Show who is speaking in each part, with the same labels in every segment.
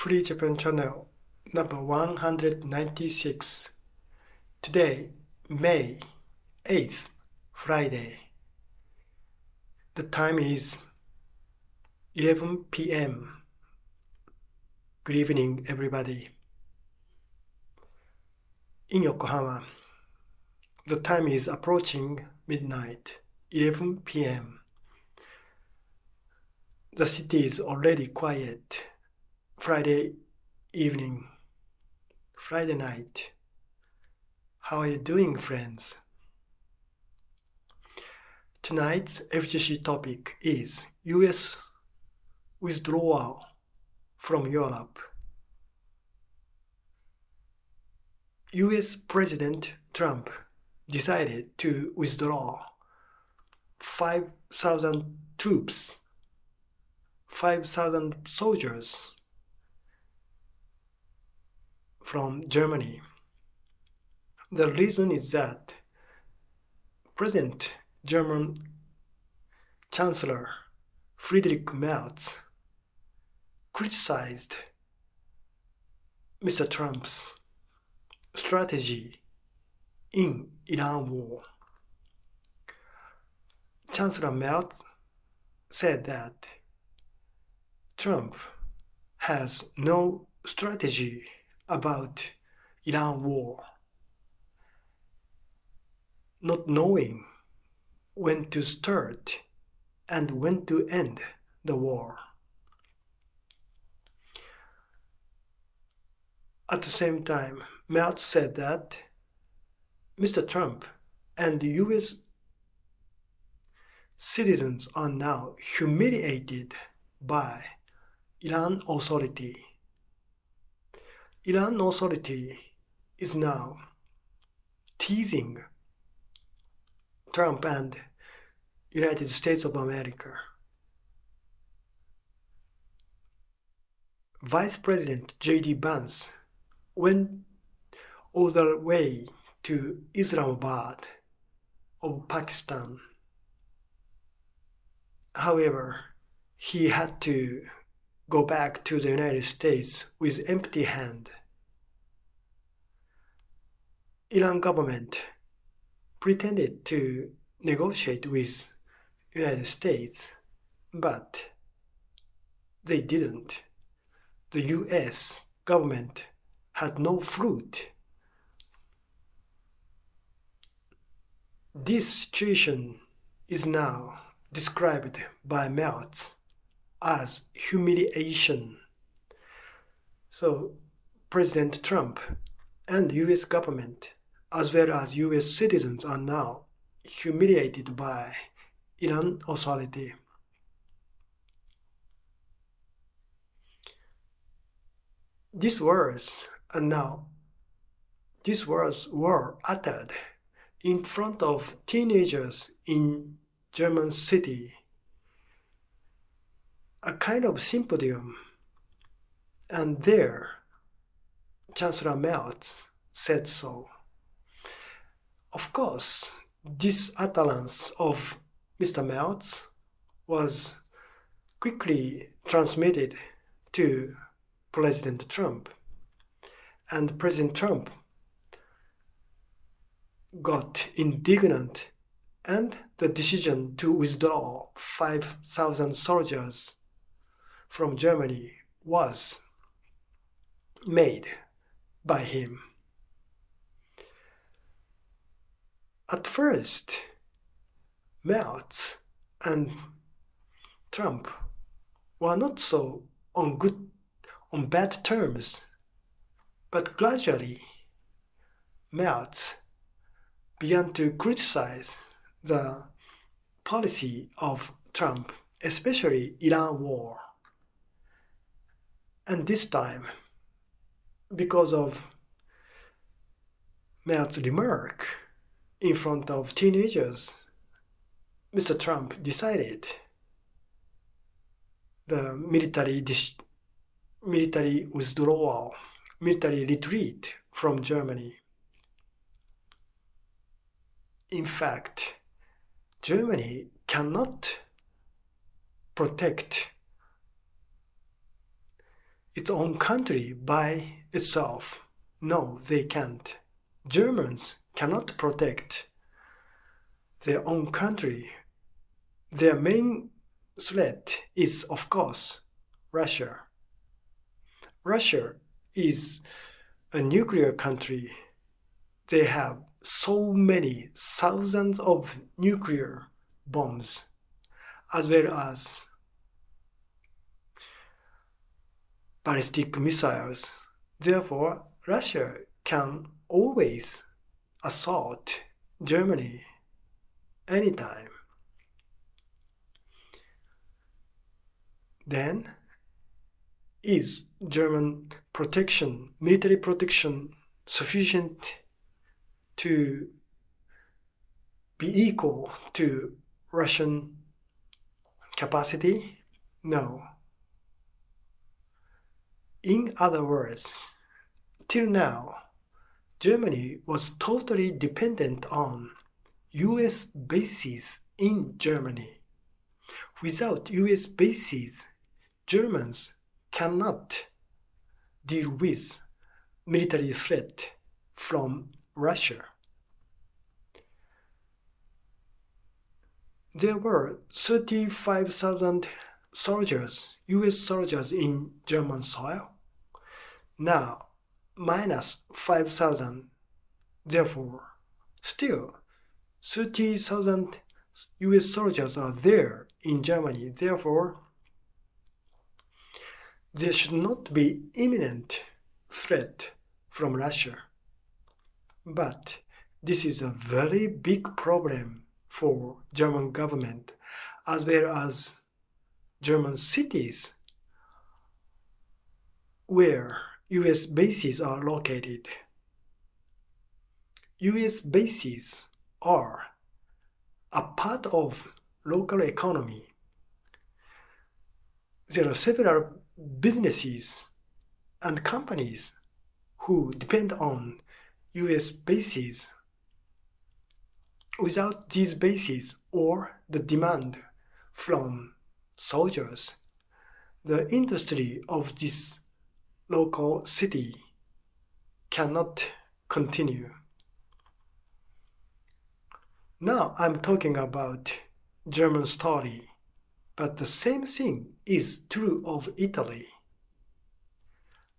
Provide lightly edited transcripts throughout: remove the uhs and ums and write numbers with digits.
Speaker 1: Free Japan Channel number 196. Today, May 8th, Friday. The time is 11 p.m. Good evening, everybody. In Yokohama, the time is approaching midnight, 11 p.m. The city is already quiet. Friday evening, Friday night. How are you doing, friends? Tonight's FGC topic is US withdrawal from Europe. US President Trump decided to withdraw 5,000 troops, 5,000 soldiers from Germany. The reason is that present German Chancellor Friedrich Merz criticized Mr. Trump's strategy in Iran war. Chancellor Merz said that Trump has no strategy about Iran war, not knowing when to start and when to end the war. At the same time, Merz said that Mr. Trump and the US citizens are now humiliated by Iran authority. Iran authority is now teasing Trump and United States of America. Vice President J.D. Vance went all the way to Islamabad of Pakistan. However, he had to go back to the United States with empty hand. Iran government pretended to negotiate with United States, but they didn't. The US government had no fruit. This situation is now described by Merz as humiliation. So President Trump and US government as well as US citizens are now humiliated by Iran authority. These words were uttered in front of teenagers in German city, a kind of symposium, and there Chancellor Merz said so. Of course, this utterance of Mr. Merz was quickly transmitted to President Trump, and President Trump got indignant, and the decision to withdraw 5,000 soldiers from Germany was made by him. At first, Merz and Trump were not so on bad terms, but gradually Merz began to criticize the policy of Trump, especially Iran war. And this time, because of Merz's remark in front of teenagers, Mr. Trump decided the military withdrawal, military retreat from Germany. In fact, Germany cannot protect its own country by itself. No, they can't. Germans cannot protect their own country. Their main threat is, of course, Russia. Russia is a nuclear country. They have so many thousands of nuclear bombs, as well as ballistic missiles. Therefore, Russia can always assault Germany anytime. Then, is German protection, military protection, sufficient to be equal to Russian capacity? No. In other words, till now, Germany was totally dependent on US bases in Germany. Without US bases, Germans cannot deal with military threat from Russia. There were 35,000 soldiers, US soldiers in German soil. Now, minus 5,000. Therefore, still 30,000 US soldiers are there in Germany. Therefore, there should not be imminent threat from Russia. But this is a very big problem for German government as well as German cities where US bases are located. US bases are a part of local economy. There are several businesses and companies who depend on US bases. Without these bases or the demand from soldiers, the industry of this local city cannot continue. Now I'm talking about German story, but the same thing is true of Italy.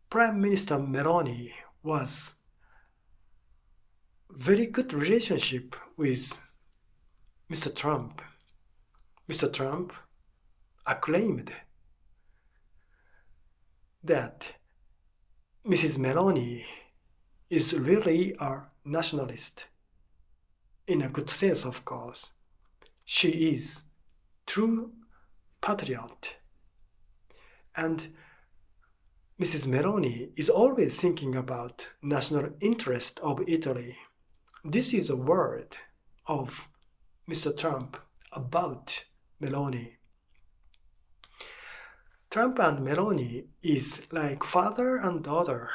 Speaker 1: Prime Minister Meloni was very good relationship with Mr. Trump. Mr. Trump acclaimed that Mrs. Meloni is really a nationalist. In a good sense, of course. She is true patriot. And Mrs. Meloni is always thinking about national interest of Italy. This is a word of Mr. Trump about Meloni. Trump and Meloni is like father and daughter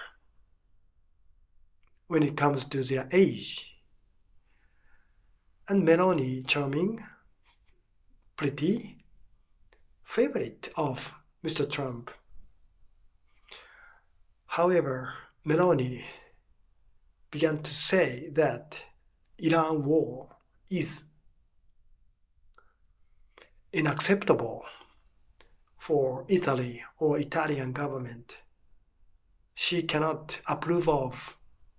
Speaker 1: when it comes to their age. And Meloni, charming, pretty, favorite of Mr. Trump. However, Meloni began to say that Iran war is unacceptable for Italy or Italian government. She cannot approve of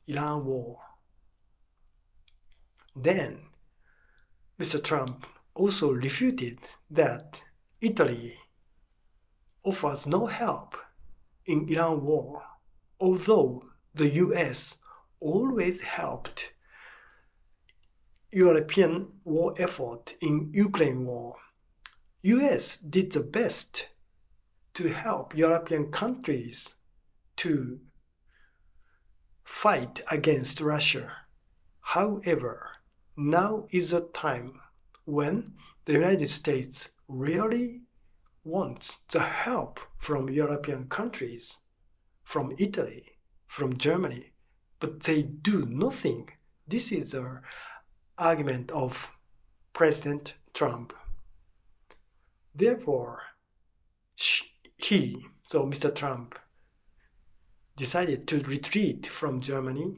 Speaker 1: Iran war. Then Mr. Trump also refuted that Italy offers no help in Iran war, although the US always helped European war effort in Ukraine war. US did the best to help European countries to fight against Russia. However, now is the time when the United States really wants the help from European countries, from Italy, from Germany, but they do nothing. This is the argument of President Trump. Therefore, Mr. Trump, decided to retreat from Germany,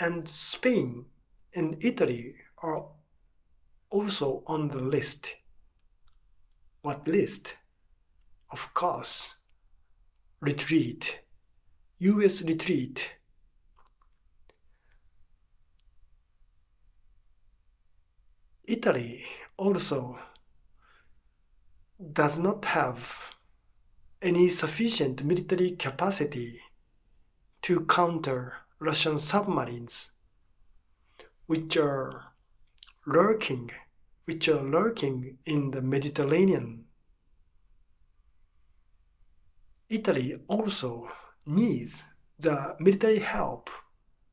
Speaker 1: and Spain and Italy are also on the list. What list? Of course, retreat, US retreat. Italy also does not have any sufficient military capacity to counter Russian submarines, which are lurking in the Mediterranean. Italy also needs the military help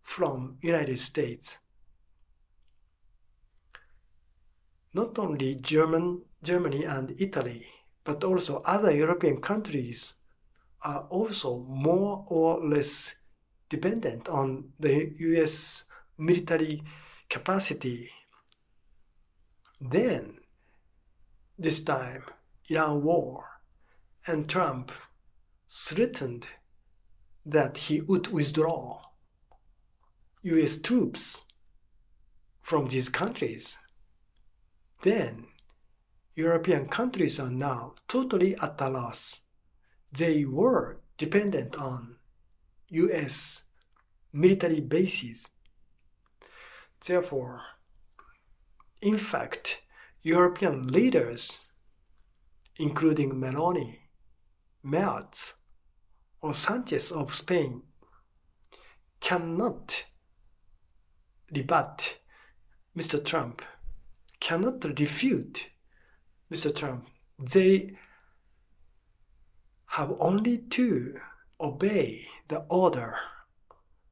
Speaker 1: from United States. Not only Germany and Italy, but also other European countries are also more or less dependent on the US military capacity. Then, this time, Iran war, and Trump threatened that he would withdraw US troops from these countries. Then, European countries are now totally at a loss. They were dependent on US military bases. Therefore, in fact, European leaders, including Meloni, Merz, or Sanchez of Spain, cannot rebut Mr. Trump, cannot refute Mr. Trump. They have only to obey the order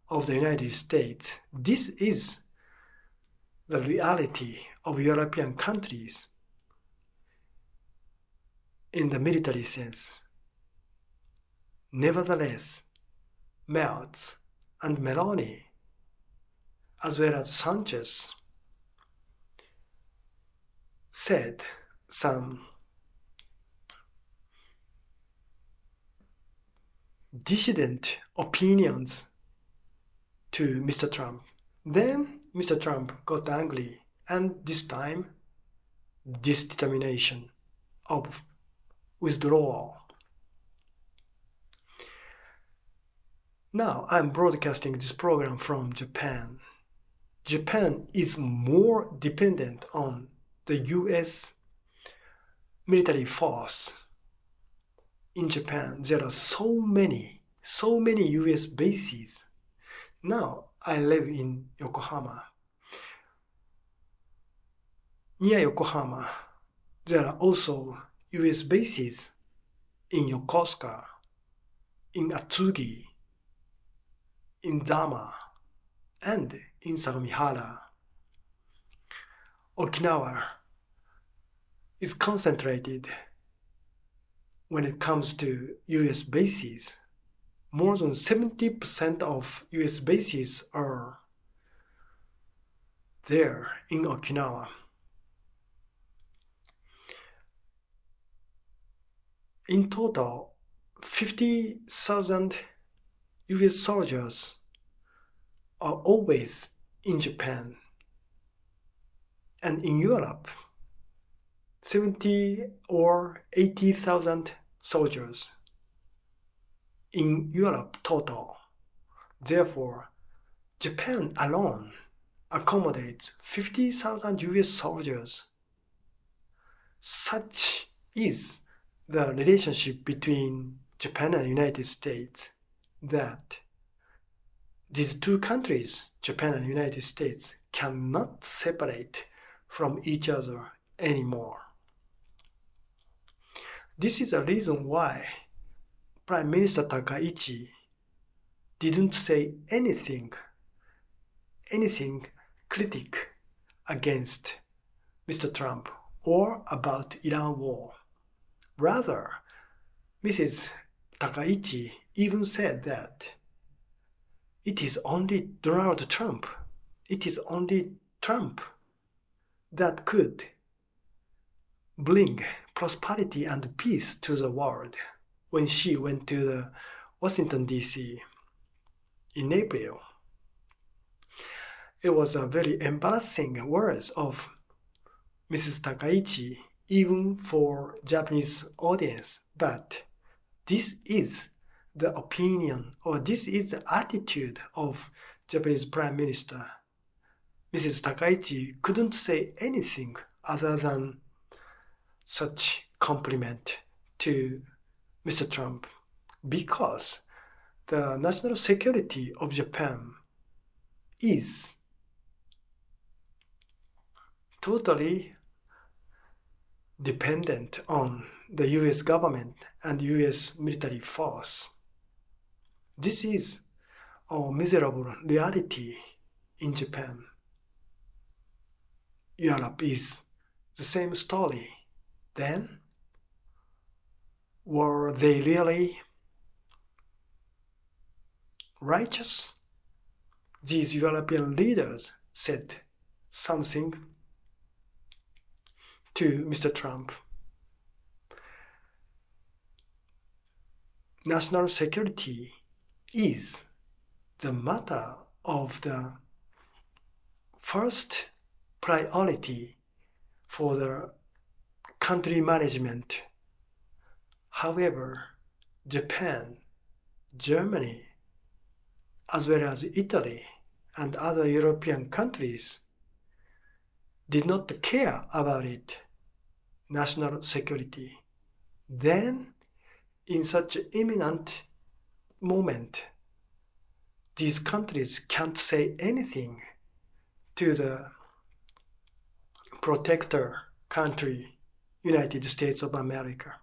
Speaker 1: of the United States. This is the reality of European countries in the military sense. Nevertheless, Merz and Meloni, as well as Sanchez, said some dissident opinions to Mr. Trump. Then Mr. Trump got angry, and this time, this determination of withdrawal. Now I'm broadcasting this program from Japan. Japan is more dependent on the US military force. In Japan, there are so many US bases. Now I live in Yokohama. Near Yokohama, there are also US bases in Yokosuka, in Atsugi, in Dama, and in Sagamihara. Okinawa is concentrated when it comes to US bases. More than 70% of US bases are there in Okinawa. In total, 50,000 US soldiers are always in Japan. And in Europe, 70 or 80,000 soldiers in Europe total. Therefore, Japan alone accommodates 50,000 US soldiers. Such is the relationship between Japan and the United States, that these two countries, Japan and the United States, cannot separate from each other anymore. This is the reason why Prime Minister Takaichi didn't say anything critic against Mr. Trump or about Iran war. Rather, Mrs. Takaichi even said that it is only Donald Trump, it is only Trump that could bring prosperity and peace to the world when she went to the Washington, D.C. in April. It was a very embarrassing words of Mrs. Takaichi, even for Japanese audience, but this is the opinion or this is the attitude of Japanese Prime Minister. Mrs. Takaichi couldn't say anything other than such compliment to Mr. Trump because the national security of Japan is totally dependent on the US government and US military force. This is a miserable reality in Japan. Europe is the same story. Then, were they really righteous? These European leaders said something to Mr. Trump. National security is the matter of the first priority for the country management. However, Japan, Germany, as well as Italy and other European countries did not care about it, national security. Then, in such an imminent moment, these countries can't say anything to the protector country, United States of America.